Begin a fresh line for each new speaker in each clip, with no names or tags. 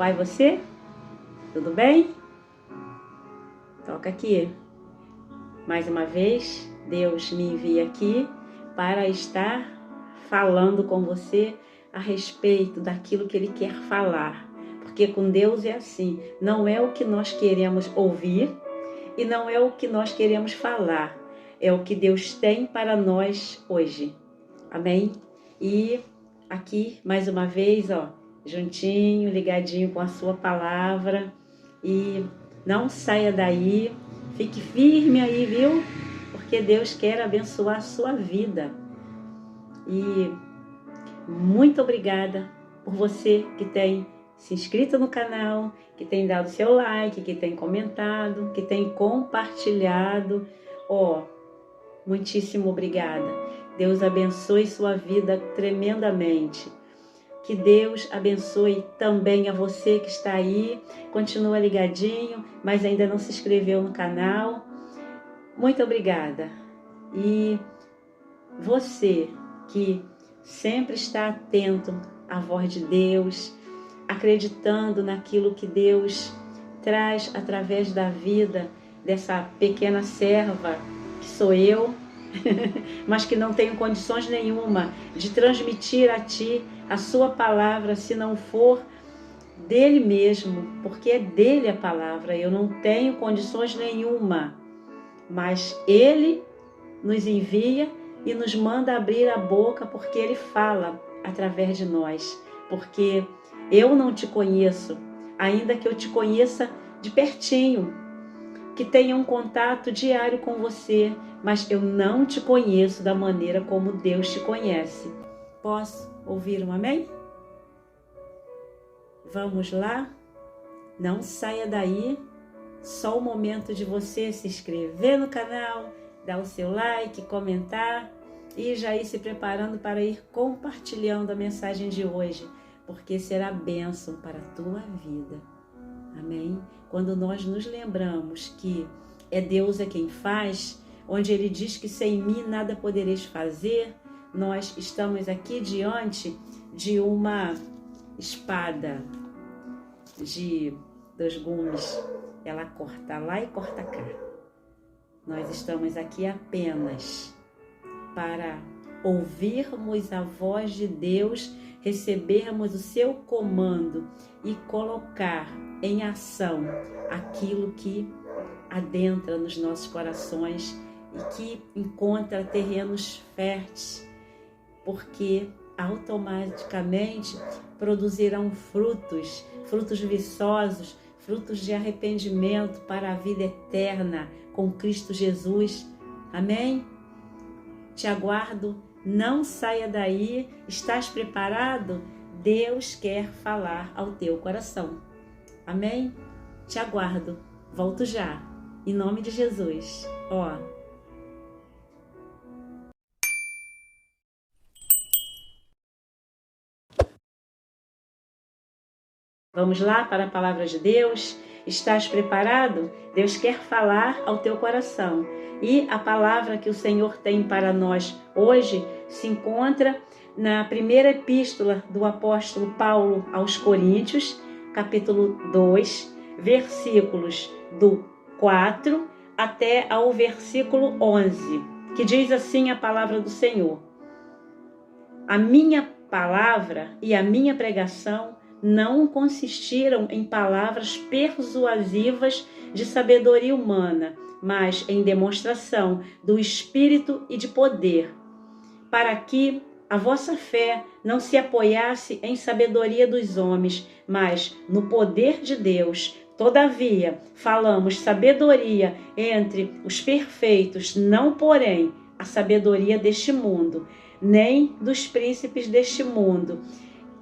vai você? Tudo bem? Toca aqui. Mais uma vez, Deus me envia aqui para estar falando com você a respeito daquilo que Ele quer falar. Porque com Deus é assim, não é o que nós queremos ouvir e não é o que nós queremos falar, é o que Deus tem para nós hoje. Amém? E aqui, mais uma vez, juntinho, ligadinho com a sua palavra. E não saia daí, fique firme aí, viu? Porque Deus quer abençoar a sua vida. E muito obrigada por você que tem se inscrito no canal, que tem dado seu like, que tem comentado, que tem compartilhado. Muitíssimo obrigada. Deus abençoe sua vida tremendamente. Que Deus abençoe também a você que está aí, continua ligadinho, mas ainda não se inscreveu no canal. Muito obrigada. E você que sempre está atento à voz de Deus, acreditando naquilo que Deus traz através da vida dessa pequena serva que sou eu, mas que não tenho condições nenhuma de transmitir a ti a sua palavra se não for dele mesmo, porque é dele a palavra. Eu não tenho condições nenhuma, mas ele nos envia e nos manda abrir a boca, porque ele fala através de nós. Porque eu não te conheço, ainda que eu te conheça de pertinho, que tenha um contato diário com você, mas eu não te conheço da maneira como Deus te conhece. Posso ouvir um amém? Vamos lá? Não saia daí, só o momento de você se inscrever no canal, dar o seu like, comentar e já ir se preparando para ir compartilhando a mensagem de hoje, porque será bênção para a tua vida. Amém? Quando nós nos lembramos que é Deus quem faz, onde Ele diz que sem mim nada podereis fazer, nós estamos aqui diante de uma espada de 2 gumes. Ela corta lá e corta cá. Nós estamos aqui apenas para ouvirmos a voz de Deus, recebermos o seu comando e colocar em ação aquilo que adentra nos nossos corações e que encontra terrenos férteis, porque automaticamente produzirão frutos viçosos, frutos de arrependimento para a vida eterna com Cristo Jesus. Amém? Te aguardo, não saia daí. Estás preparado? Deus quer falar ao teu coração. Amém? Te aguardo. Volto já. Em nome de Jesus. Vamos lá para a palavra de Deus? Estás preparado? Deus quer falar ao teu coração. E a palavra que o Senhor tem para nós hoje se encontra na primeira epístola do apóstolo Paulo aos Coríntios, capítulo 2, versículos do 4 até ao versículo 11, que diz assim a palavra do Senhor: A minha palavra e a minha pregação não consistiram em palavras persuasivas de sabedoria humana, mas em demonstração do Espírito e de poder, para que a vossa fé não se apoiasse em sabedoria dos homens, mas no poder de Deus. Todavia, falamos sabedoria entre os perfeitos, não porém a sabedoria deste mundo, nem dos príncipes deste mundo,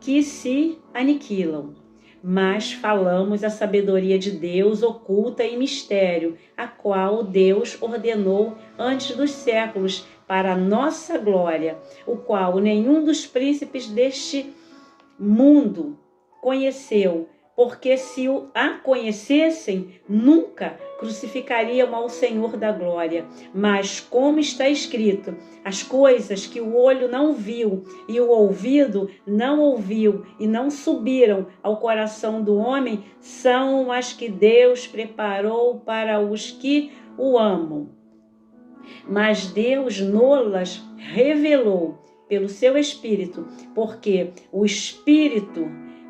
que se aniquilam. Mas falamos a sabedoria de Deus oculta em mistério, a qual Deus ordenou antes dos séculos para a nossa glória, o qual nenhum dos príncipes deste mundo conheceu, porque se a conhecessem, nunca crucificariam ao Senhor da glória. Mas, como está escrito, as coisas que o olho não viu e o ouvido não ouviu e não subiram ao coração do homem, são as que Deus preparou para os que o amam. Mas Deus nolas revelou pelo seu Espírito, porque o Espírito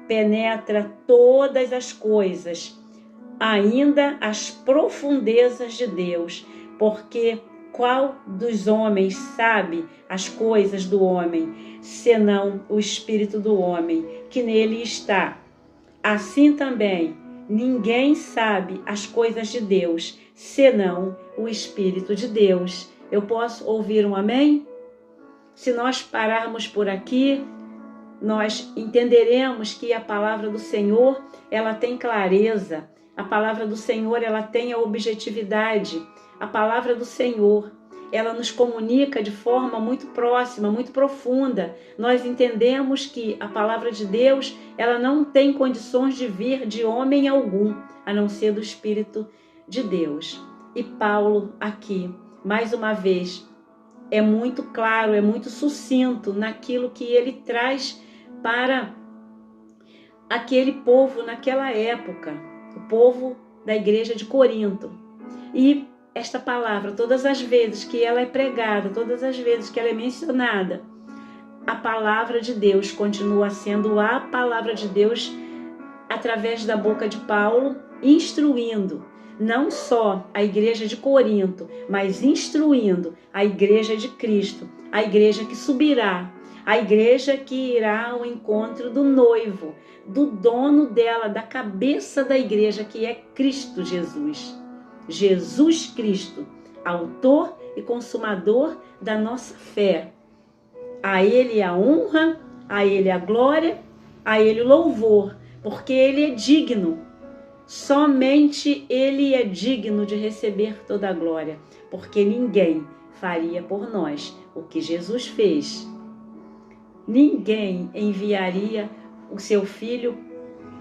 penetra todas as coisas, ainda as profundezas de Deus, porque qual dos homens sabe as coisas do homem, senão o Espírito do homem que nele está? Assim também, ninguém sabe as coisas de Deus, senão o Espírito de Deus. Eu posso ouvir um amém? Se nós pararmos por aqui, nós entenderemos que a palavra do Senhor, ela tem clareza. A palavra do Senhor, ela tem a objetividade. A palavra do Senhor, ela nos comunica de forma muito próxima, muito profunda. Nós entendemos que a palavra de Deus, ela não tem condições de vir de homem algum, a não ser do Espírito de Deus. E Paulo aqui, mais uma vez, é muito claro, é muito sucinto naquilo que ele traz para aquele povo naquela época, o povo da igreja de Corinto. E esta palavra, todas as vezes que ela é pregada, todas as vezes que ela é mencionada, a palavra de Deus continua sendo a palavra de Deus através da boca de Paulo, instruindo não só a igreja de Corinto, mas instruindo a igreja de Cristo, a igreja que subirá, a igreja que irá ao encontro do noivo, do dono dela, da cabeça da igreja, que é Cristo Jesus. Jesus Cristo, autor e consumador da nossa fé. A Ele a honra, a Ele a glória, a Ele o louvor, porque Ele é digno. Somente Ele é digno de receber toda a glória, porque ninguém faria por nós o que Jesus fez. Ninguém enviaria o seu Filho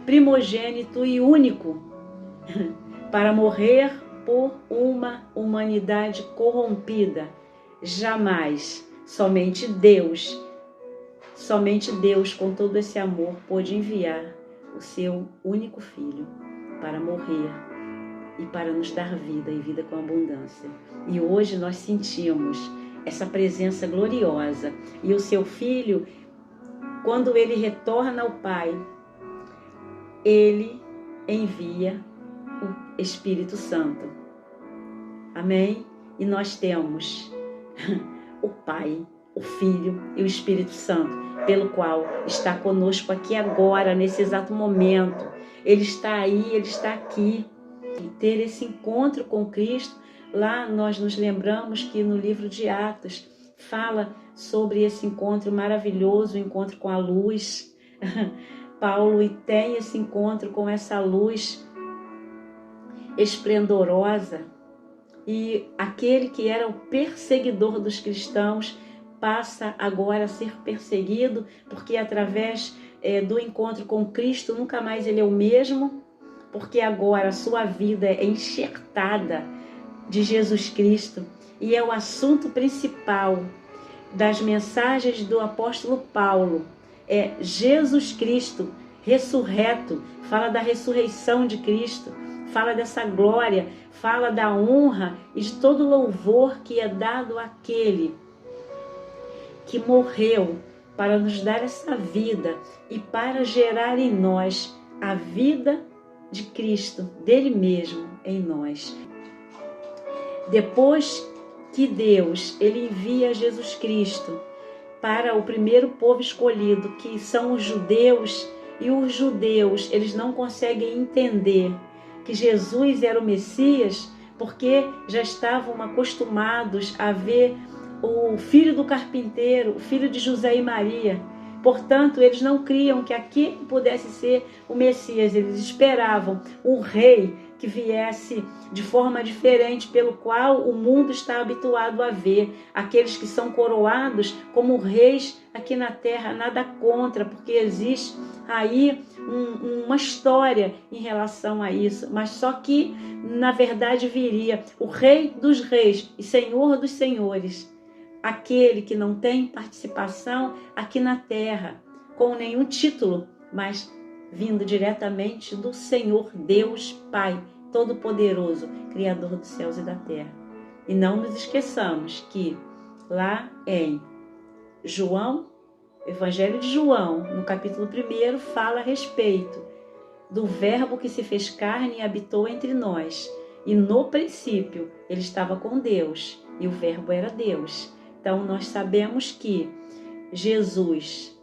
primogênito e único para morrer por uma humanidade corrompida. Jamais. Somente Deus, com todo esse amor, pôde enviar o seu único Filho para morrer e para nos dar vida e vida com abundância. E hoje nós sentimos essa presença gloriosa. E o seu Filho, quando ele retorna ao Pai, ele envia o Espírito Santo. Amém? E nós temos o Pai, o Filho e o Espírito Santo, pelo qual está conosco aqui agora, nesse exato momento. Ele está aí, Ele está aqui. E ter esse encontro com Cristo, lá nós nos lembramos que no livro de Atos fala sobre esse encontro maravilhoso, o encontro com a luz. Paulo tem esse encontro com essa luz esplendorosa. E aquele que era o perseguidor dos cristãos passa agora a ser perseguido, porque através do encontro com Cristo nunca mais ele é o mesmo, porque agora a sua vida é enxertada de Jesus Cristo. E é o assunto principal das mensagens do apóstolo Paulo, é Jesus Cristo ressurreto. Fala da ressurreição de Cristo, fala dessa glória, fala da honra e de todo louvor que é dado àquele que morreu para nos dar essa vida e para gerar em nós a vida de Cristo, dele mesmo em nós. Depois que Deus ele envia Jesus Cristo para o primeiro povo escolhido, que são os judeus, e os judeus eles não conseguem entender que Jesus era o Messias, porque já estavam acostumados a ver o filho do carpinteiro, o filho de José e Maria. Portanto, eles não criam que aquele pudesse ser o Messias. Eles esperavam um rei que viesse de forma diferente, pelo qual o mundo está habituado a ver. Aqueles que são coroados como reis aqui na terra, nada contra, porque existe aí uma história em relação a isso, mas só que na verdade viria o Rei dos Reis e Senhor dos Senhores, aquele que não tem participação aqui na terra, com nenhum título, mas vindo diretamente do Senhor Deus Pai Todo-Poderoso, Criador dos céus e da terra. E não nos esqueçamos que lá em João, Evangelho de João, no capítulo 1, fala a respeito do Verbo que se fez carne e habitou entre nós. E no princípio ele estava com Deus e o Verbo era Deus. Então nós sabemos que Jesus,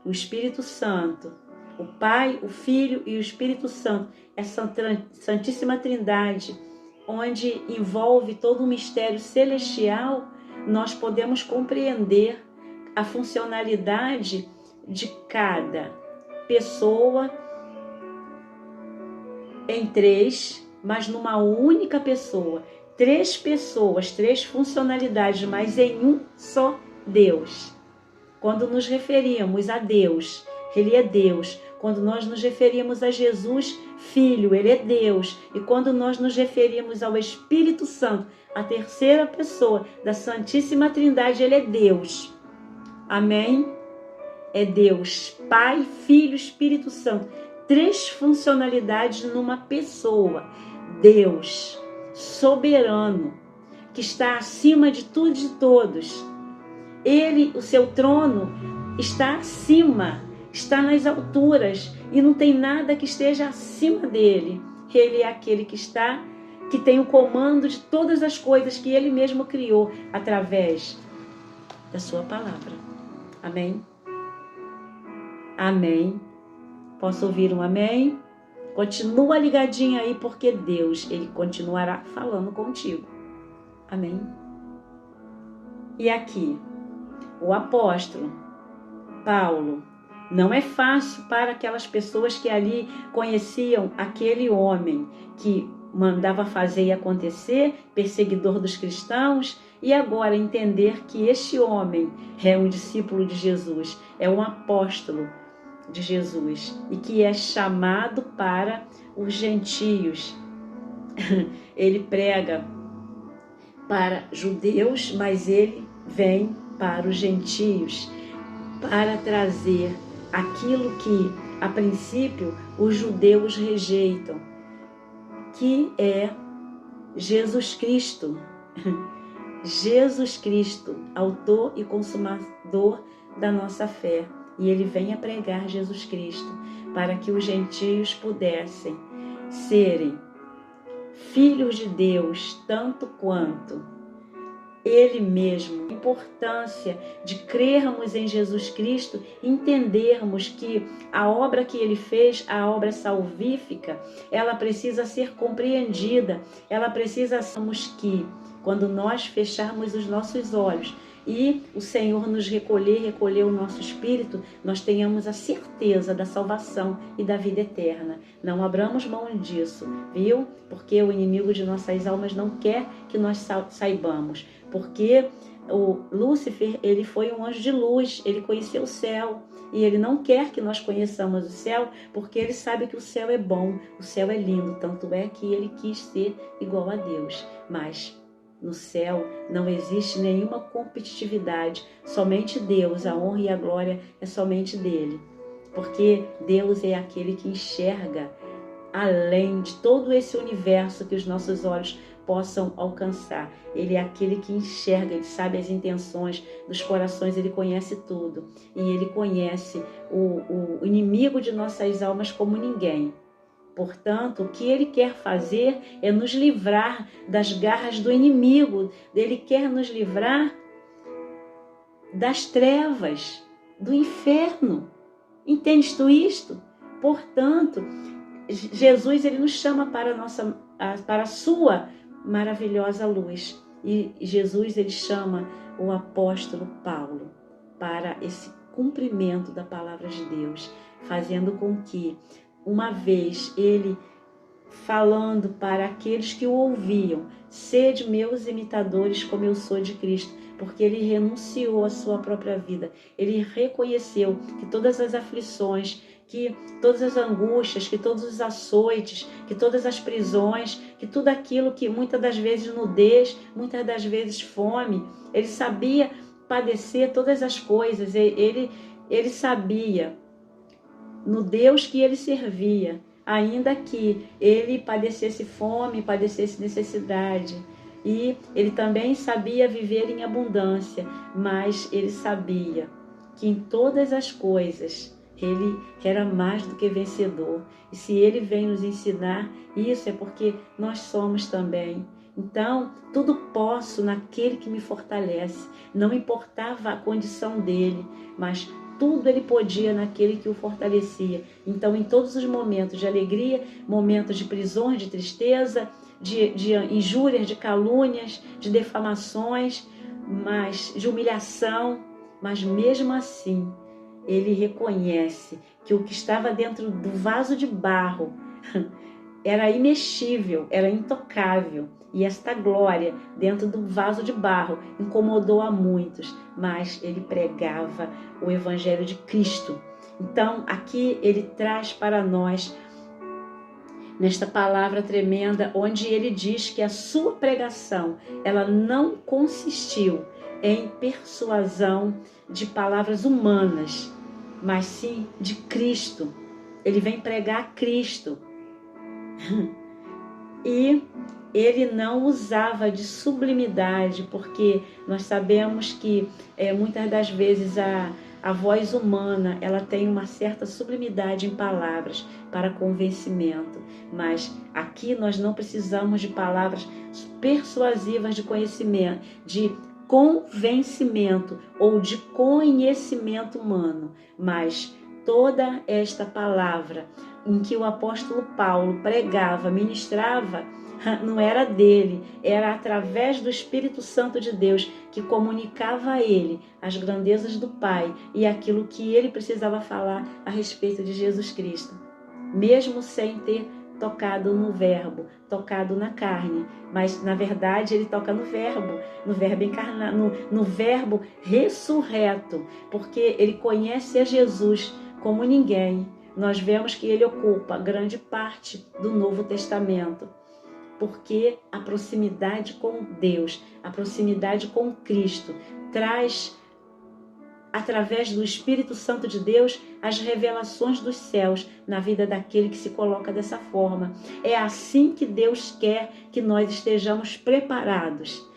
o Espírito Santo, o Pai, o Filho e o Espírito Santo, essa Santíssima Trindade, onde envolve todo o mistério celestial, nós podemos compreender a funcionalidade de cada pessoa em três, mas numa única pessoa. 3 pessoas, 3 funcionalidades, mas em um só Deus. Quando nos referimos a Deus, Ele é Deus. Quando nós nos referimos a Jesus, Filho, Ele é Deus. E quando nós nos referimos ao Espírito Santo, a terceira pessoa da Santíssima Trindade, Ele é Deus. Amém? É Deus, Pai, Filho, Espírito Santo. 3 funcionalidades numa pessoa. Deus, soberano, que está acima de tudo e de todos. Ele, o seu trono, está acima, está nas alturas e não tem nada que esteja acima dele. Ele é aquele que tem o comando de todas as coisas que ele mesmo criou através da sua palavra. Amém? Amém. Posso ouvir um amém? Continua ligadinho aí, porque Deus, Ele continuará falando contigo. Amém? E aqui, o apóstolo Paulo, não é fácil para aquelas pessoas que ali conheciam aquele homem que mandava fazer e acontecer, perseguidor dos cristãos, e agora entender que este homem é um discípulo de Jesus, é um apóstolo de Jesus e que é chamado para os gentios. Ele prega para judeus, mas ele vem para os gentios para trazer aquilo que a princípio os judeus rejeitam, que é Jesus Cristo. Jesus Cristo, autor e consumador da nossa fé. E ele vem a pregar Jesus Cristo para que os gentios pudessem serem filhos de Deus, tanto quanto Ele mesmo. A importância de crermos em Jesus Cristo, entendermos que a obra que Ele fez, a obra salvífica, ela precisa ser compreendida, ela precisa sermos que, quando nós fecharmos os nossos olhos e o Senhor nos recolher o nosso espírito, nós tenhamos a certeza da salvação e da vida eterna. Não abramos mão disso, viu? Porque o inimigo de nossas almas não quer que nós saibamos. Porque o Lúcifer, ele foi um anjo de luz, ele conheceu o céu. E ele não quer que nós conheçamos o céu, porque ele sabe que o céu é bom, o céu é lindo. Tanto é que ele quis ser igual a Deus. Mas no céu não existe nenhuma competitividade, somente Deus, a honra e a glória é somente dele, porque Deus é aquele que enxerga além de todo esse universo que os nossos olhos possam alcançar. Ele é aquele que enxerga, ele sabe as intenções dos corações, ele conhece tudo e ele conhece o inimigo de nossas almas como ninguém. Portanto, o que Ele quer fazer é nos livrar das garras do inimigo. Ele quer nos livrar das trevas, do inferno. Entendes tu isto? Portanto, Jesus ele nos chama para a sua maravilhosa luz. E Jesus ele chama o apóstolo Paulo para esse cumprimento da palavra de Deus, fazendo com que uma vez ele falando para aqueles que o ouviam, sede meus imitadores como eu sou de Cristo, porque ele renunciou à sua própria vida. Ele reconheceu que todas as aflições, que todas as angústias, que todos os açoites, que todas as prisões, que tudo aquilo que muitas das vezes nudez, muitas das vezes fome, ele sabia padecer todas as coisas. Ele sabia no Deus que ele servia, ainda que ele padecesse fome, padecesse necessidade. E ele também sabia viver em abundância, mas ele sabia que em todas as coisas ele era mais do que vencedor. E se ele vem nos ensinar isso, é porque nós somos também. Então, tudo posso naquele que me fortalece. Não importava a condição dele, mas tudo ele podia naquele que o fortalecia. Então, em todos os momentos de alegria, momentos de prisões, de tristeza, de injúrias, de calúnias, de defamações, de humilhação, mas mesmo assim, ele reconhece que o que estava dentro do vaso de barro era imexível, era intocável. E esta glória dentro do vaso de barro incomodou a muitos, mas ele pregava o Evangelho de Cristo. Então, aqui ele traz para nós, nesta palavra tremenda, onde ele diz que a sua pregação, ela não consistiu em persuasão de palavras humanas, mas sim de Cristo. Ele vem pregar Cristo. E ele não usava de sublimidade, porque nós sabemos que muitas das vezes a voz humana, ela tem uma certa sublimidade em palavras para convencimento. Mas aqui nós não precisamos de palavras persuasivas de conhecimento, de convencimento ou de conhecimento humano, mas toda esta palavra em que o apóstolo Paulo pregava, ministrava, não era dele, era através do Espírito Santo de Deus que comunicava a ele as grandezas do Pai e aquilo que ele precisava falar a respeito de Jesus Cristo, mesmo sem ter tocado no verbo, tocado na carne, mas na verdade ele toca no verbo encarnado, no verbo ressurreto, porque ele conhece a Jesus como ninguém. Nós vemos que ele ocupa grande parte do Novo Testamento, porque a proximidade com Deus, a proximidade com Cristo, traz, através do Espírito Santo de Deus, as revelações dos céus na vida daquele que se coloca dessa forma. É assim que Deus quer que nós estejamos preparados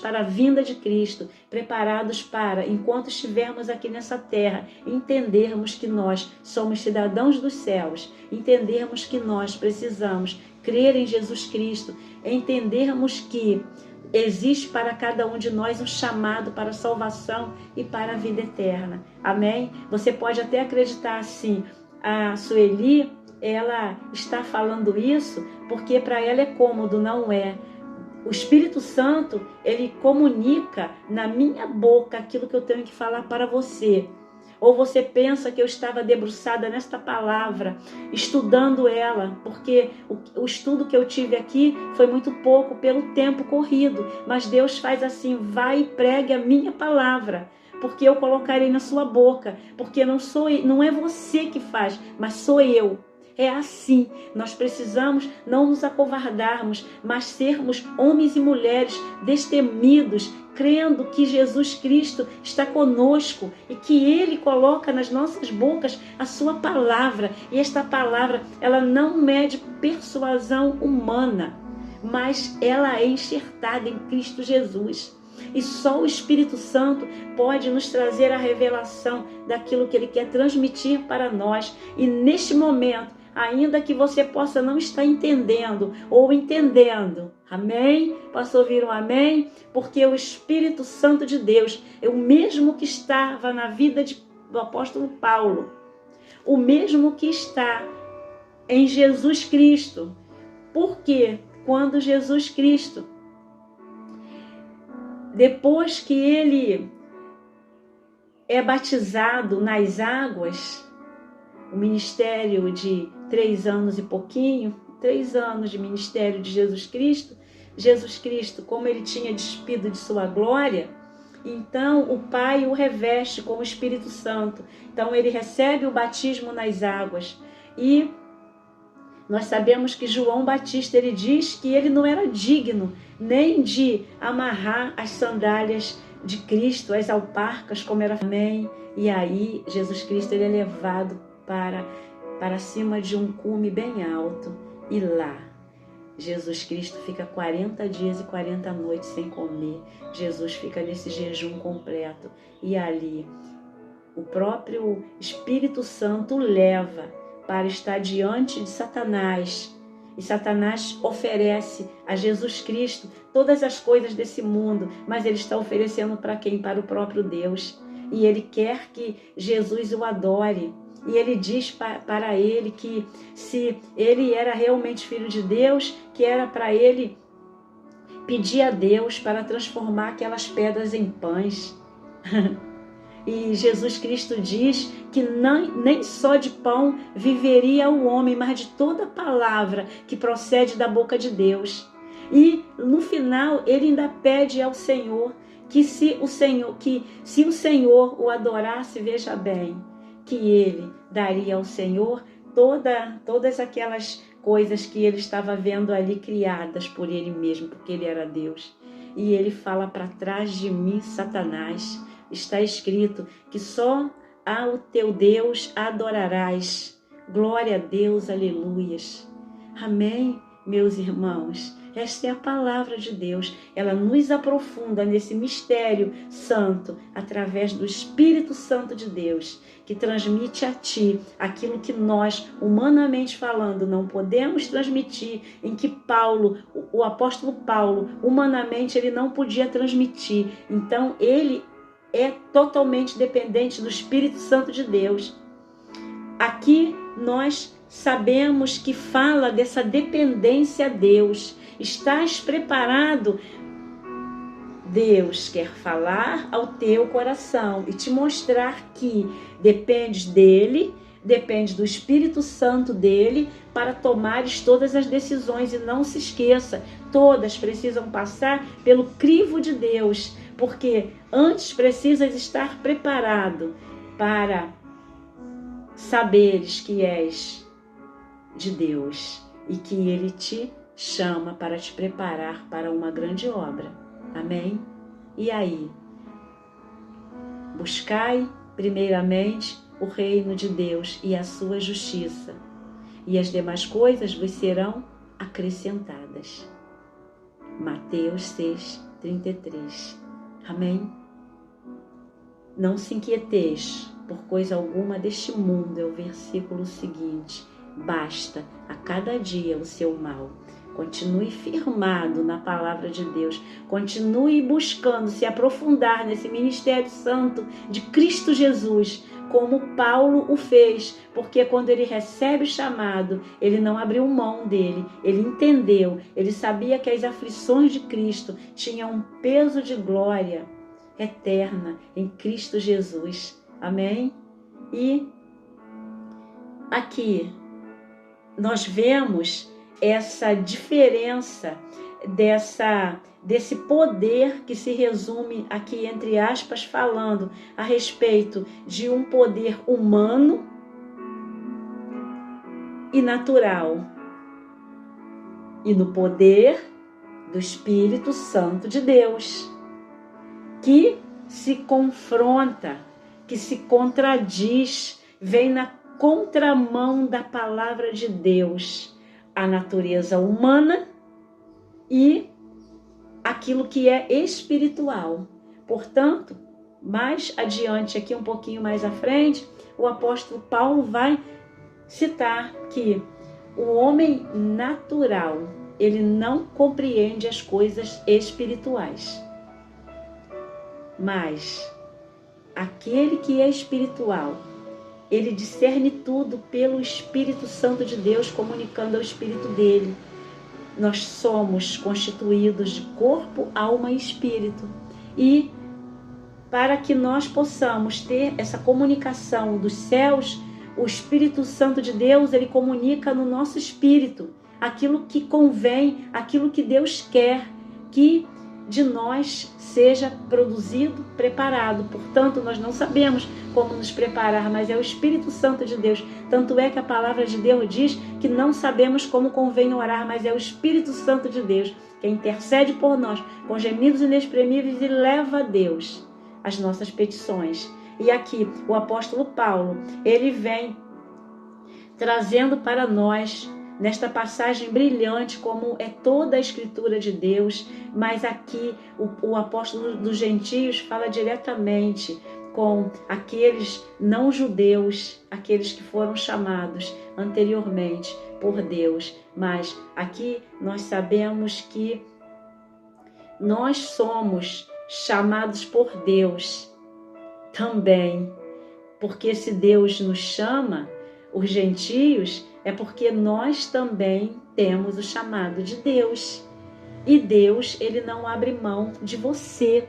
para a vinda de Cristo, preparados para, enquanto estivermos aqui nessa terra, entendermos que nós somos cidadãos dos céus, entendermos que nós precisamos crer em Jesus Cristo, entendermos que existe para cada um de nós um chamado para a salvação e para a vida eterna. Amém? Você pode até acreditar assim, a Sueli, ela está falando isso porque para ela é cômodo, não é? O Espírito Santo, ele comunica na minha boca aquilo que eu tenho que falar para você. Ou você pensa que eu estava debruçada nesta palavra, estudando ela, porque o estudo que eu tive aqui foi muito pouco pelo tempo corrido. Mas Deus faz assim, vai e pregue a minha palavra, porque eu colocarei na sua boca, porque não é você que faz, mas sou eu. É assim, nós precisamos não nos acovardarmos, mas sermos homens e mulheres destemidos, crendo que Jesus Cristo está conosco e que Ele coloca nas nossas bocas a sua palavra. E esta palavra, ela não mede persuasão humana, mas ela é enxertada em Cristo Jesus. E só o Espírito Santo pode nos trazer a revelação daquilo que Ele quer transmitir para nós. E neste momento, ainda que você possa não estar entendendo ou entendendo, amém? Posso ouvir um amém? Porque o Espírito Santo de Deus é o mesmo que estava na vida do apóstolo Paulo, o mesmo que está em Jesus Cristo. Porque quando Jesus Cristo, depois que ele é batizado nas águas, o ministério de 3 anos e pouquinho, 3 anos de ministério de Jesus Cristo, como ele tinha despido de sua glória, então o Pai o reveste com o Espírito Santo. Então ele recebe o batismo nas águas. E nós sabemos que João Batista, ele diz que ele não era digno nem de amarrar as sandálias de Cristo, as alparcas, como era. Amém. E aí Jesus Cristo, ele é levado para cima de um cume bem alto. E lá Jesus Cristo fica 40 dias e 40 noites sem comer. Jesus fica nesse jejum completo. E ali o próprio Espírito Santo o leva para estar diante de Satanás. E Satanás oferece a Jesus Cristo todas as coisas desse mundo, mas ele está oferecendo para quem? Para o próprio Deus. E ele quer que Jesus o adore. E ele diz para ele que se ele era realmente filho de Deus, que era para ele pedir a Deus para transformar aquelas pedras em pães. E Jesus Cristo diz que nem só de pão viveria o homem, mas de toda palavra que procede da boca de Deus. E no final ele ainda pede ao Senhor que se o Senhor o adorasse, veja bem, que ele daria ao Senhor todas aquelas coisas que ele estava vendo ali criadas por ele mesmo, porque ele era Deus. E ele fala: para trás de mim, Satanás. Está escrito que só ao teu Deus adorarás. Glória a Deus, aleluias. Amém, meus irmãos? Esta é a palavra de Deus. Ela nos aprofunda nesse mistério santo através do Espírito Santo de Deus, que transmite a ti aquilo que nós, humanamente falando, não podemos transmitir, em que o apóstolo Paulo, humanamente, ele não podia transmitir. Então, ele é totalmente dependente do Espírito Santo de Deus. Aqui nós sabemos que fala dessa dependência a Deus. Estás preparado? Deus quer falar ao teu coração e te mostrar que dependes dele, depende do Espírito Santo dele para tomares todas as decisões. E não se esqueça, todas precisam passar pelo crivo de Deus, porque antes precisas estar preparado para saberes que és de Deus e que ele te chama para te preparar para uma grande obra. Amém? E aí? Buscai primeiramente o reino de Deus e a sua justiça, e as demais coisas vos serão acrescentadas. Mateus 6:33. Amém? Não se inquieteis por coisa alguma deste mundo, é o versículo seguinte. Basta a cada dia o seu mal. Continue firmado na palavra de Deus. Continue buscando se aprofundar nesse ministério santo de Cristo Jesus, como Paulo o fez, porque quando ele recebe o chamado, ele não abriu mão dele, ele entendeu, ele sabia que as aflições de Cristo tinham um peso de glória eterna em Cristo Jesus. Amém? E aqui nós vemos essa diferença desse poder que se resume aqui, entre aspas, falando a respeito de um poder humano e natural, e no poder do Espírito Santo de Deus, que se confronta, que se contradiz, vem na contramão da palavra de Deus, a natureza humana e aquilo que é espiritual. Portanto, mais adiante, aqui um pouquinho mais à frente, o apóstolo Paulo vai citar que o homem natural, ele não compreende as coisas espirituais. Mas aquele que é espiritual, ele discerne tudo pelo Espírito Santo de Deus, comunicando ao Espírito dele. Nós somos constituídos de corpo, alma e espírito. E para que nós possamos ter essa comunicação dos céus, o Espírito Santo de Deus, ele comunica no nosso espírito aquilo que convém, aquilo que Deus quer, que de nós seja produzido, preparado. Portanto, nós não sabemos como nos preparar, mas é o Espírito Santo de Deus. Tanto é que a palavra de Deus diz que não sabemos como convém orar, mas é o Espírito Santo de Deus que intercede por nós com gemidos inexprimíveis e leva a Deus as nossas petições. E aqui o apóstolo Paulo, ele vem trazendo para nós, nesta passagem brilhante, como é toda a Escritura de Deus, mas aqui o apóstolo dos gentios fala diretamente com aqueles não judeus, aqueles que foram chamados anteriormente por Deus. Mas aqui nós sabemos que nós somos chamados por Deus também, porque se Deus nos chama, os gentios, é porque nós também temos o chamado de Deus. E Deus, ele não abre mão de você.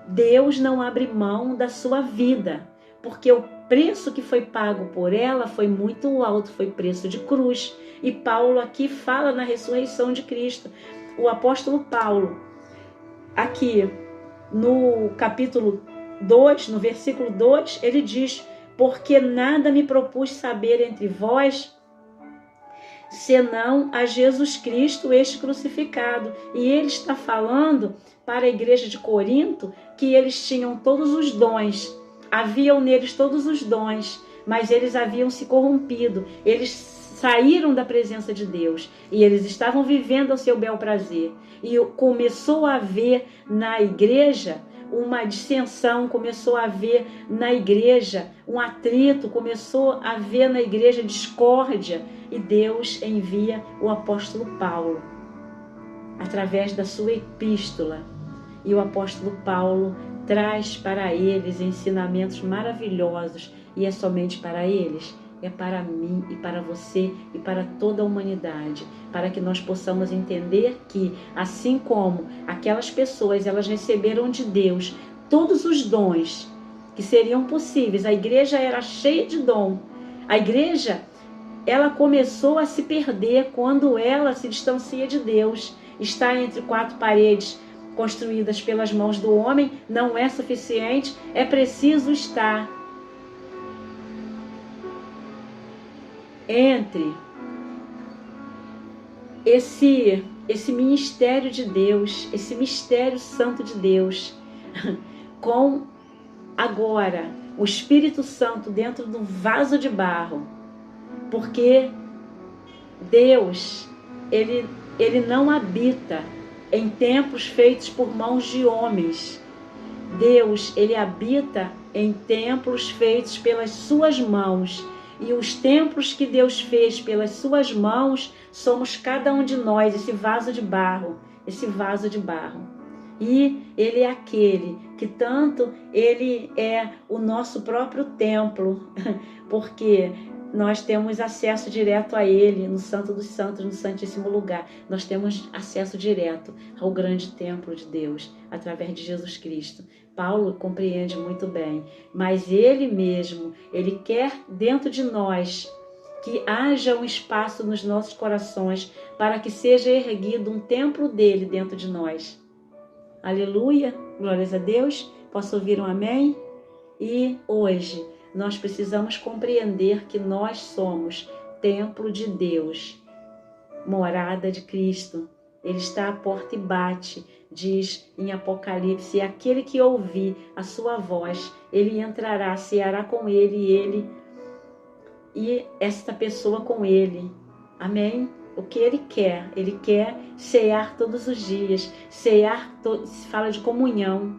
Deus não abre mão da sua vida, porque o preço que foi pago por ela foi muito alto, foi preço de cruz. E Paulo aqui fala na ressurreição de Cristo. O apóstolo Paulo, aqui no capítulo 2, no versículo 2, ele diz: porque nada me propus saber entre vós, senão a Jesus Cristo, este crucificado. E ele está falando para a igreja de Corinto que eles tinham todos os dons, haviam neles todos os dons, mas eles haviam se corrompido, eles saíram da presença de Deus e eles estavam vivendo ao seu bel prazer. E começou a haver na igreja uma dissensão, começou a haver na igreja um atrito, começou a haver na igreja discórdia, e Deus envia o apóstolo Paulo através da sua epístola, e o apóstolo Paulo traz para eles ensinamentos maravilhosos, e é somente para eles, é para mim e para você e para toda a humanidade, para que nós possamos entender que, assim como aquelas pessoas, elas receberam de Deus todos os dons que seriam possíveis. A igreja era cheia de dom. A igreja, ela começou a se perder quando ela se distancia de Deus. Está entre quatro paredes construídas pelas mãos do homem não é suficiente, é preciso estar entre esse ministério de Deus, esse mistério santo de Deus, com agora o Espírito Santo dentro do vaso de barro, porque Deus, ele não habita em templos feitos por mãos de homens. Deus, ele habita em templos feitos pelas suas mãos. E os templos que Deus fez pelas suas mãos, somos cada um de nós, esse vaso de barro, esse vaso de barro. E ele é aquele que tanto ele é o nosso próprio templo, porque nós temos acesso direto a ele, no Santo dos Santos, no Santíssimo Lugar. Nós temos acesso direto ao grande templo de Deus, através de Jesus Cristo. Paulo compreende muito bem, mas ele mesmo, ele quer dentro de nós que haja um espaço nos nossos corações para que seja erguido um templo dele dentro de nós. Aleluia, glórias a Deus. Posso ouvir um amém? E hoje nós precisamos compreender que nós somos templo de Deus, morada de Cristo. Ele está à porta e bate, diz em Apocalipse, e aquele que ouvir a sua voz, ele entrará, ceará com ele e esta pessoa com ele. Amém? O que ele quer cear todos os dias. Cear, fala de comunhão,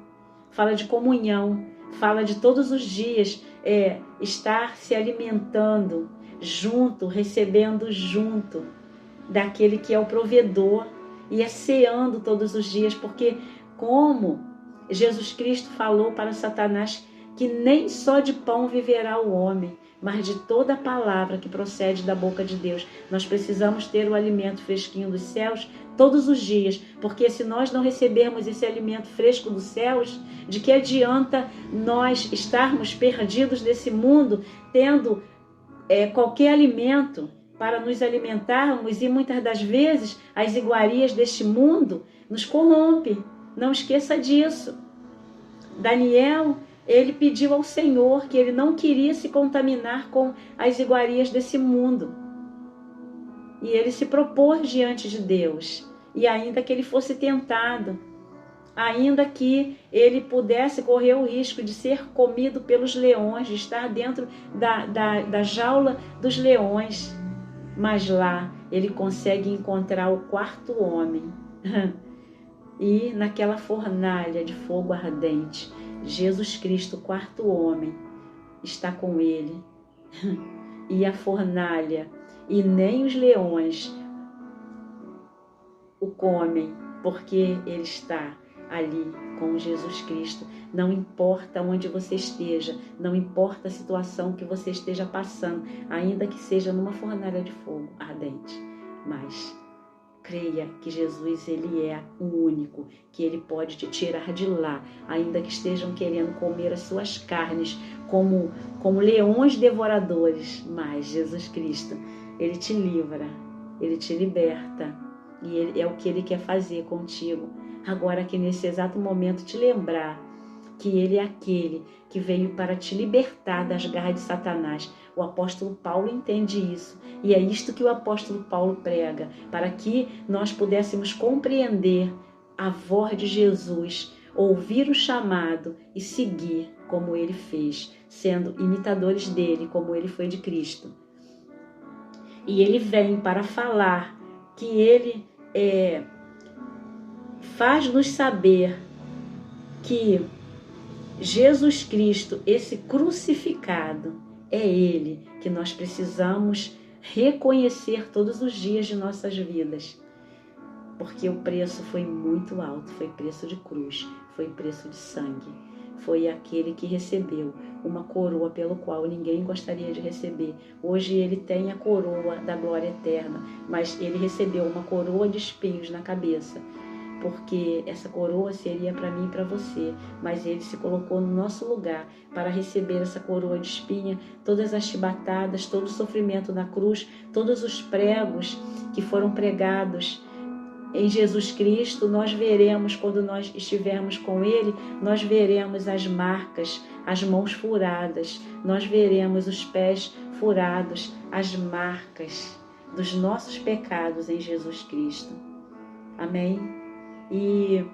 fala de todos os dias, estar se alimentando junto, recebendo junto daquele que é o provedor, e ceando todos os dias, porque como Jesus Cristo falou para Satanás que nem só de pão viverá o homem, mas de toda a palavra que procede da boca de Deus. Nós precisamos ter o alimento fresquinho dos céus todos os dias, porque se nós não recebermos esse alimento fresco dos céus, de que adianta nós estarmos perdidos nesse mundo, tendo qualquer alimento para nos alimentarmos, e muitas das vezes as iguarias deste mundo nos corrompe. Não esqueça disso. Daniel, ele pediu ao Senhor que ele não queria se contaminar com as iguarias desse mundo. E ele se propôs diante de Deus. E ainda que ele fosse tentado, ainda que ele pudesse correr o risco de ser comido pelos leões, de estar dentro da jaula dos leões, mas lá ele consegue encontrar o quarto homem. E naquela fornalha de fogo ardente, Jesus Cristo, o quarto homem, está com ele. E a fornalha, e nem os leões o comem, porque ele está ali com Jesus Cristo. Não importa onde você esteja, não importa a situação que você esteja passando, ainda que seja numa fornalha de fogo ardente, mas creia que Jesus, ele é o único, que ele pode te tirar de lá, ainda que estejam querendo comer as suas carnes como leões devoradores, mas Jesus Cristo, ele te livra, ele te liberta, e ele, é o que ele quer fazer contigo. Agora aqui nesse exato momento te lembrar que ele é aquele que veio para te libertar das garras de Satanás. O apóstolo Paulo entende isso, e é isto que o apóstolo Paulo prega, para que nós pudéssemos compreender a voz de Jesus, ouvir o chamado e seguir como ele fez, sendo imitadores dele, como ele foi de Cristo. E ele vem para falar que ele faz-nos saber que Jesus Cristo, esse crucificado, é ele que nós precisamos reconhecer todos os dias de nossas vidas. Porque o preço foi muito alto, foi preço de cruz, foi preço de sangue. Foi aquele que recebeu uma coroa pelo qual ninguém gostaria de receber. Hoje ele tem a coroa da glória eterna, mas ele recebeu uma coroa de espinhos na cabeça, porque essa coroa seria para mim e para você, mas ele se colocou no nosso lugar para receber essa coroa de espinha, todas as chibatadas, todo o sofrimento na cruz, todos os pregos que foram pregados em Jesus Cristo. Nós veremos, quando nós estivermos com ele, nós veremos as marcas, as mãos furadas, nós veremos os pés furados, as marcas dos nossos pecados em Jesus Cristo. Amém? E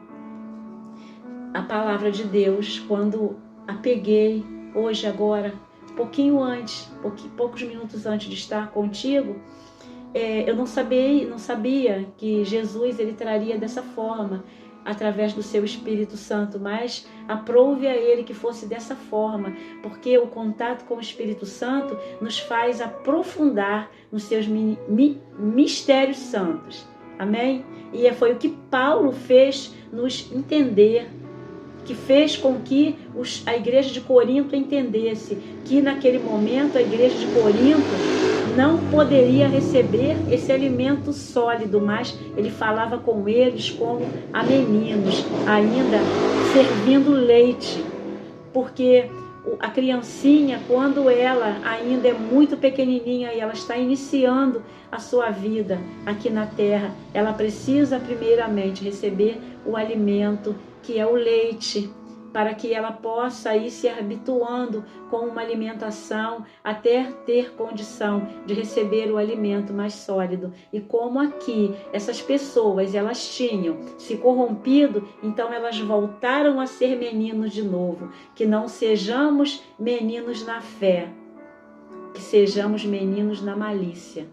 a palavra de Deus, quando a peguei hoje, agora, pouquinho antes, poucos minutos antes de estar contigo, eu não sabia que Jesus ele traria dessa forma, através do seu Espírito Santo, mas aprove a ele que fosse dessa forma, porque o contato com o Espírito Santo nos faz aprofundar nos seus mistérios santos. Amém? E foi o que Paulo fez nos entender, que fez com que a igreja de Corinto entendesse que naquele momento a igreja de Corinto não poderia receber esse alimento sólido, mas ele falava com eles como a meninos, ainda servindo leite, porque a criancinha, quando ela ainda é muito pequenininha e ela está iniciando a sua vida aqui na terra, ela precisa primeiramente receber o alimento, que é o leite, para que ela possa ir se habituando com uma alimentação até ter condição de receber o alimento mais sólido. E como aqui essas pessoas elas tinham se corrompido, então elas voltaram a ser meninos de novo. Que não sejamos meninos na fé, que sejamos meninos na malícia.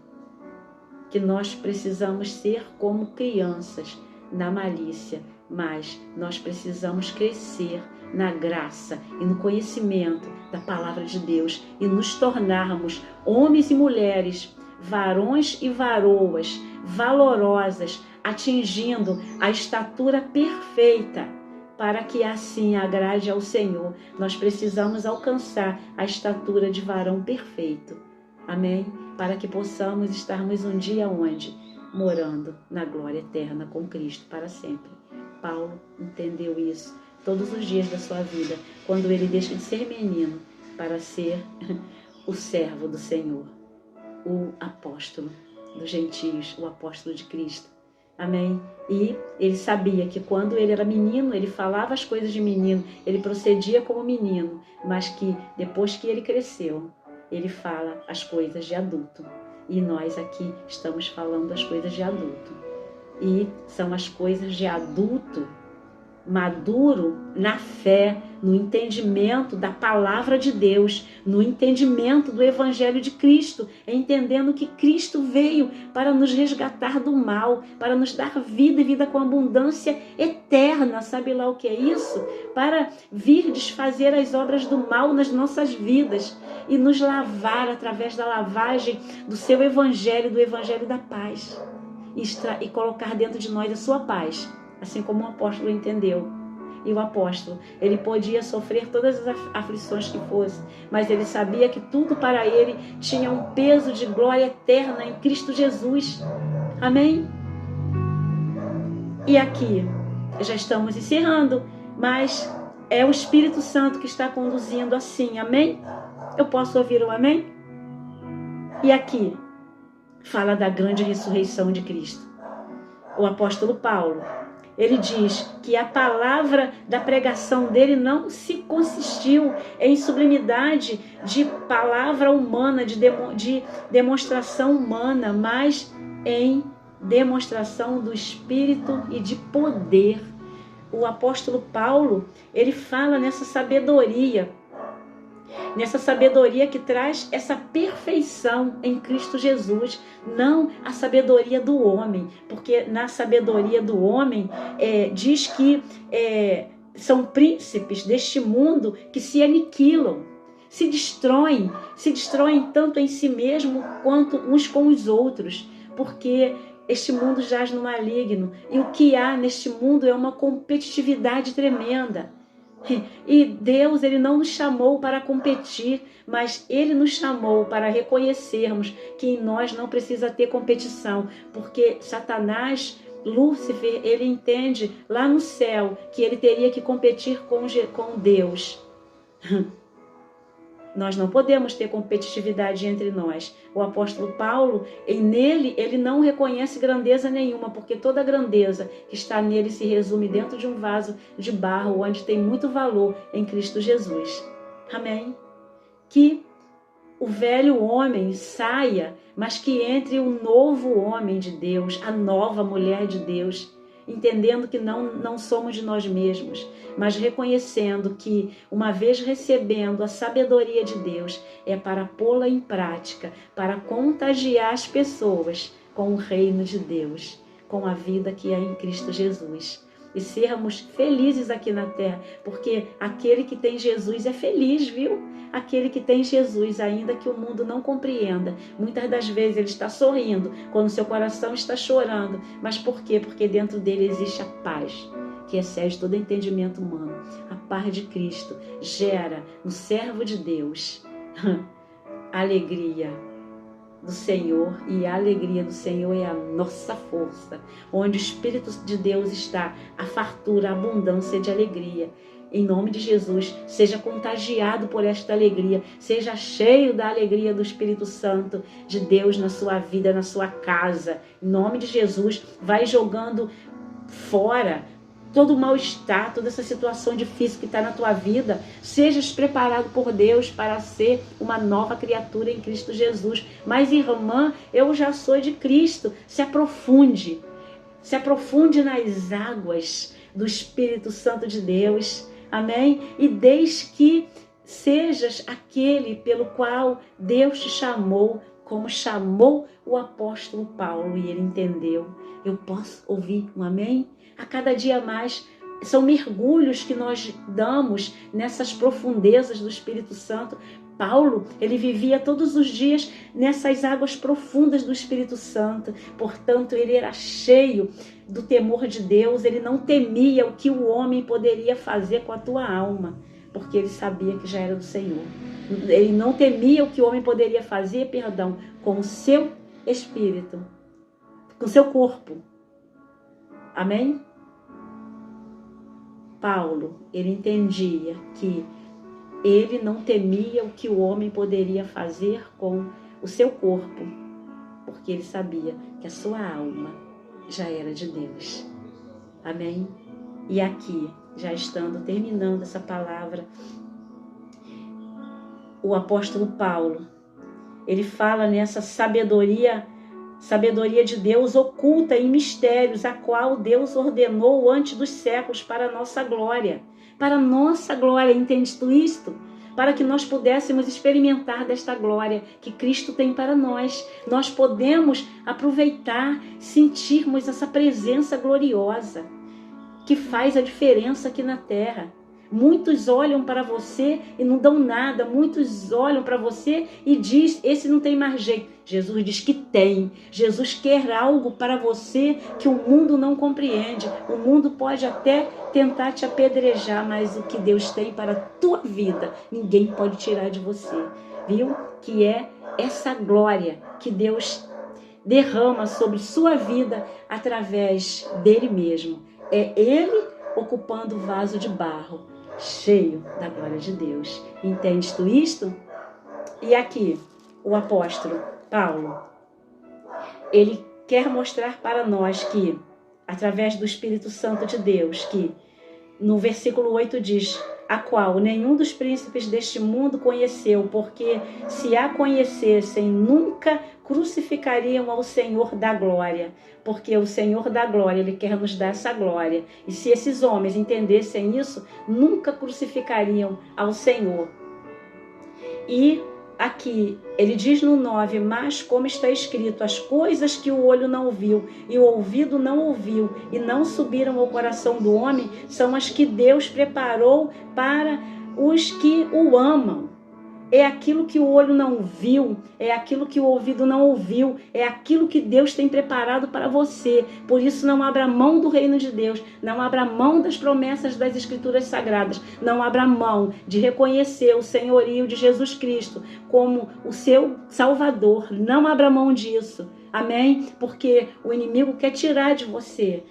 Que nós precisamos ser como crianças na malícia, mas nós precisamos crescer na graça e no conhecimento da palavra de Deus e nos tornarmos homens e mulheres, varões e varoas, valorosas, atingindo a estatura perfeita, para que assim agrade ao Senhor. Nós precisamos alcançar a estatura de varão perfeito. Amém? Para que possamos estarmos um dia onde? Morando na glória eterna com Cristo para sempre. Paulo entendeu isso todos os dias da sua vida, quando ele deixa de ser menino para ser o servo do Senhor, o apóstolo dos gentios, o apóstolo de Cristo. Amém? E ele sabia que quando ele era menino, ele falava as coisas de menino, ele procedia como menino, mas que depois que ele cresceu, ele fala as coisas de adulto. E nós aqui estamos falando as coisas de adulto. E são as coisas de adulto maduro na fé, no entendimento da palavra de Deus, no entendimento do Evangelho de Cristo, entendendo que Cristo veio para nos resgatar do mal, para nos dar vida e vida com abundância eterna. Sabe lá o que é isso? Para vir desfazer as obras do mal nas nossas vidas e nos lavar através da lavagem do seu Evangelho, do Evangelho da paz, e colocar dentro de nós a sua paz. Assim como o apóstolo entendeu. E o apóstolo, ele podia sofrer todas as aflições que fossem, mas ele sabia que tudo para ele tinha um peso de glória eterna em Cristo Jesus. Amém? E aqui, já estamos encerrando, mas é o Espírito Santo que está conduzindo assim. Amém? Eu posso ouvir um amém? E aqui, fala da grande ressurreição de Cristo. O apóstolo Paulo, ele diz que a palavra da pregação dele não se consistiu em sublimidade de palavra humana, de demonstração humana, mas em demonstração do Espírito e de poder. O apóstolo Paulo, ele fala nessa sabedoria que traz essa perfeição em Cristo Jesus, não a sabedoria do homem, porque na sabedoria do homem diz que são príncipes deste mundo que se aniquilam, se destroem tanto em si mesmo quanto uns com os outros, porque este mundo jaz no maligno, e o que há neste mundo é uma competitividade tremenda. E Deus, ele não nos chamou para competir, mas ele nos chamou para reconhecermos que em nós não precisa ter competição, porque Satanás, Lúcifer, ele entende lá no céu que ele teria que competir com Deus. Nós não podemos ter competitividade entre nós. O apóstolo Paulo, nele, ele não reconhece grandeza nenhuma, porque toda grandeza que está nele se resume dentro de um vaso de barro, onde tem muito valor em Cristo Jesus. Amém? Que o velho homem saia, mas que entre o novo homem de Deus, a nova mulher de Deus, entendendo que não somos de nós mesmos, mas reconhecendo que, uma vez recebendo a sabedoria de Deus, é para pô-la em prática, para contagiar as pessoas com o reino de Deus, com a vida que é em Cristo Jesus. E sermos felizes aqui na terra, porque aquele que tem Jesus é feliz, viu? Aquele que tem Jesus, ainda que o mundo não compreenda, muitas das vezes ele está sorrindo, quando seu coração está chorando. Mas por quê? Porque dentro dele existe a paz, que excede todo entendimento humano. A paz de Cristo gera no servo de Deus alegria do Senhor, e a alegria do Senhor é a nossa força. Onde o Espírito de Deus está, a fartura, a abundância de alegria. Em nome de Jesus, seja contagiado por esta alegria, seja cheio da alegria do Espírito Santo de Deus na sua vida, na sua casa. Em nome de Jesus, vai jogando fora todo o mal-estar, toda essa situação difícil que está na tua vida. Sejas preparado por Deus para ser uma nova criatura em Cristo Jesus. Mas, irmã, eu já sou de Cristo. Se aprofunde nas águas do Espírito Santo de Deus. Amém? E desde que sejas aquele pelo qual Deus te chamou, como chamou o apóstolo Paulo, e ele entendeu. Eu posso ouvir um amém? A cada dia mais, são mergulhos que nós damos nessas profundezas do Espírito Santo. Paulo, ele vivia todos os dias nessas águas profundas do Espírito Santo. Portanto, ele era cheio do temor de Deus. Ele não temia o que o homem poderia fazer com a tua alma, porque ele sabia que já era do Senhor. Ele não temia o que o homem poderia fazer, com o seu espírito, com o seu corpo. Amém? Paulo, ele entendia que ele não temia o que o homem poderia fazer com o seu corpo, porque ele sabia que a sua alma já era de Deus. Amém? E aqui, já estando terminando essa palavra, o apóstolo Paulo, ele fala nessa sabedoria de Deus oculta em mistérios, a qual Deus ordenou antes dos séculos para a nossa glória. Para a nossa glória, entende isto? Para que nós pudéssemos experimentar desta glória que Cristo tem para nós. Nós podemos aproveitar, sentirmos essa presença gloriosa que faz a diferença aqui na terra. Muitos olham para você e não dão nada. Muitos olham para você e diz, esse não tem mais jeito. Jesus diz que tem. Jesus quer algo para você que o mundo não compreende. O mundo pode até tentar te apedrejar, mas o que Deus tem para a tua vida, ninguém pode tirar de você. Viu? Que é essa glória que Deus derrama sobre sua vida através dele mesmo. É ele ocupando o vaso de barro, cheio da glória de Deus. Entendes tu isto? E aqui, o apóstolo Paulo, ele quer mostrar para nós que, através do Espírito Santo de Deus, que no versículo 8 diz, a qual nenhum dos príncipes deste mundo conheceu, porque se a conhecessem, nunca crucificariam ao Senhor da glória, porque o Senhor da glória, ele quer nos dar essa glória. E se esses homens entendessem isso, nunca crucificariam ao Senhor. E aqui, ele diz no 9, mas como está escrito, as coisas que o olho não viu e o ouvido não ouviu e não subiram ao coração do homem, são as que Deus preparou para os que o amam. É aquilo que o olho não viu, é aquilo que o ouvido não ouviu, é aquilo que Deus tem preparado para você. Por isso não abra mão do reino de Deus, não abra mão das promessas das Escrituras Sagradas, não abra mão de reconhecer o senhorio de Jesus Cristo como o seu Salvador. Não abra mão disso, amém? Porque o inimigo quer tirar de você.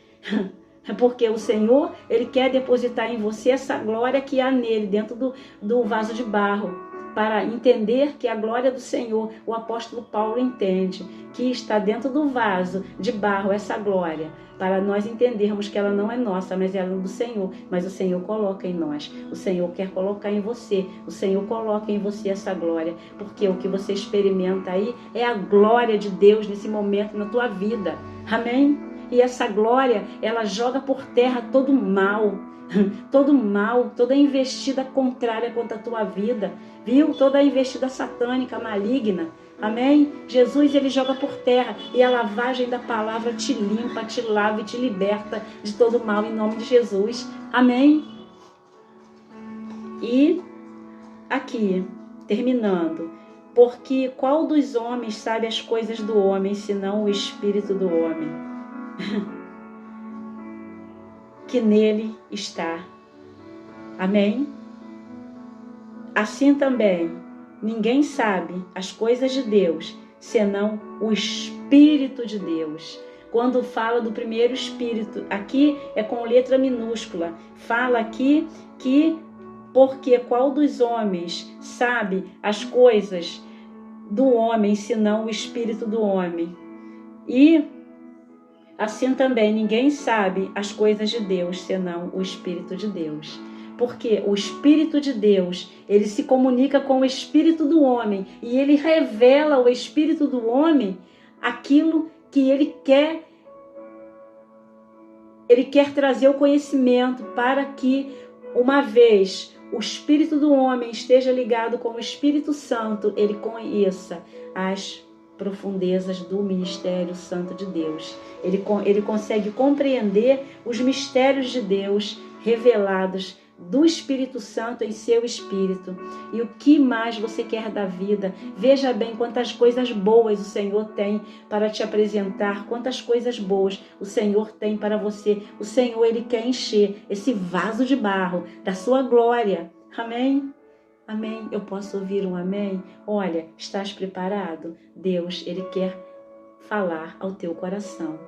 Porque o Senhor, ele quer depositar em você essa glória que há nele, dentro do vaso de barro. Para entender que a glória do Senhor, o apóstolo Paulo entende que está dentro do vaso de barro essa glória, para nós entendermos que ela não é nossa, mas ela é do Senhor, mas o Senhor coloca em nós, o Senhor quer colocar em você, o Senhor coloca em você essa glória, porque o que você experimenta aí é a glória de Deus nesse momento na tua vida, amém? E essa glória, ela joga por terra todo mal, toda investida contrária contra a tua vida, viu? Toda investida satânica, maligna, amém? Jesus, ele joga por terra e a lavagem da palavra te limpa, te lava e te liberta de todo mal em nome de Jesus, amém? E aqui, terminando, porque qual dos homens sabe as coisas do homem, senão o espírito do homem? Que nele está. Amém? Assim também, ninguém sabe as coisas de Deus, senão o Espírito de Deus. Quando fala do primeiro Espírito, aqui é com letra minúscula. Fala aqui que, porque qual dos homens sabe as coisas do homem, senão o Espírito do homem? E assim também ninguém sabe as coisas de Deus, senão o Espírito de Deus. Porque o Espírito de Deus, ele se comunica com o Espírito do homem e ele revela ao Espírito do homem aquilo que ele quer trazer o conhecimento para que, uma vez o Espírito do homem esteja ligado com o Espírito Santo, ele conheça as profundezas do ministério santo de Deus. Ele consegue compreender os mistérios de Deus revelados do Espírito Santo em seu espírito. E o que mais você quer da vida? Veja bem quantas coisas boas o Senhor tem para te apresentar, quantas coisas boas o Senhor tem para você. O Senhor, ele quer encher esse vaso de barro da sua glória. Amém? Amém? Eu posso ouvir um amém? Olha, estás preparado? Deus, ele quer falar ao teu coração.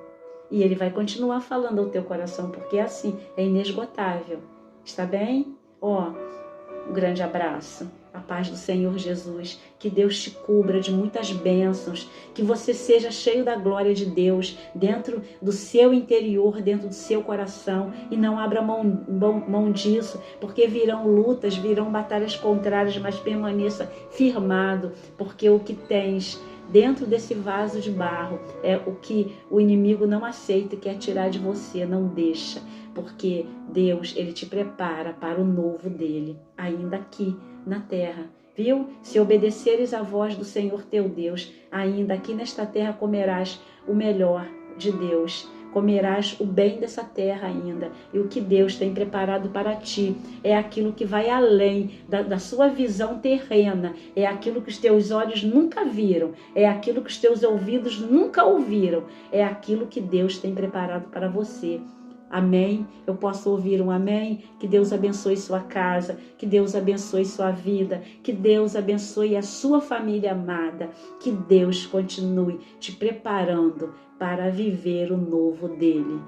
E ele vai continuar falando ao teu coração, porque é assim, é inesgotável. Está bem? Um grande abraço. A paz do Senhor Jesus, que Deus te cubra de muitas bênçãos, que você seja cheio da glória de Deus dentro do seu interior, dentro do seu coração, e não abra mão disso, porque virão lutas, virão batalhas contrárias, mas permaneça firmado, porque o que tens dentro desse vaso de barro é o que o inimigo não aceita e quer tirar de você. Não deixa, porque Deus, Ele te prepara para o novo dele, ainda aqui na terra, viu? Se obedeceres à voz do Senhor teu Deus, ainda aqui nesta terra comerás o melhor de Deus, comerás o bem dessa terra ainda. E o que Deus tem preparado para ti é aquilo que vai além da sua visão terrena, é aquilo que os teus olhos nunca viram, é aquilo que os teus ouvidos nunca ouviram, é aquilo que Deus tem preparado para você. Amém? Eu posso ouvir um amém? Que Deus abençoe sua casa, que Deus abençoe sua vida, que Deus abençoe a sua família amada, que Deus continue te preparando para viver o novo dele.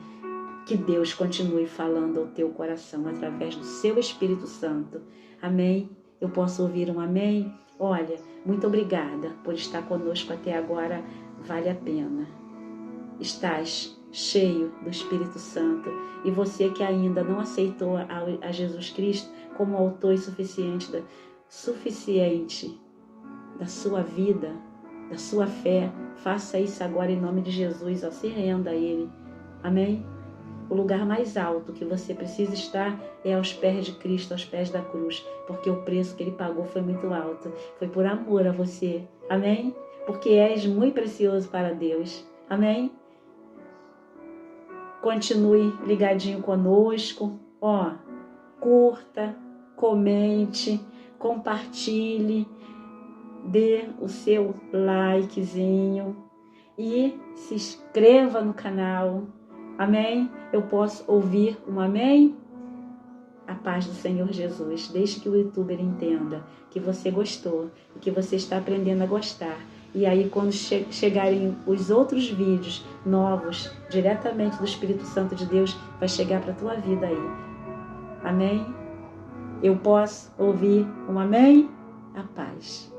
Que Deus continue falando ao teu coração através do seu Espírito Santo. Amém? Eu posso ouvir um amém? Olha, muito obrigada por estar conosco até agora, vale a pena. Estás cheio do Espírito Santo, e você que ainda não aceitou a Jesus Cristo como autor e suficiente da sua vida, da sua fé, faça isso agora em nome de Jesus, se renda a Ele. Amém? O lugar mais alto que você precisa estar é aos pés de Cristo, aos pés da cruz, porque o preço que Ele pagou foi muito alto, foi por amor a você. Amém? Porque és muito precioso para Deus. Amém? Continue ligadinho conosco, curta, comente, compartilhe, dê o seu likezinho e se inscreva no canal. Amém? Eu posso ouvir um amém? A paz do Senhor Jesus. Deixe que o youtuber entenda que você gostou e que você está aprendendo a gostar. E aí, quando chegarem os outros vídeos novos, diretamente do Espírito Santo de Deus, vai chegar para a tua vida aí. Amém? Eu posso ouvir um amém? A paz.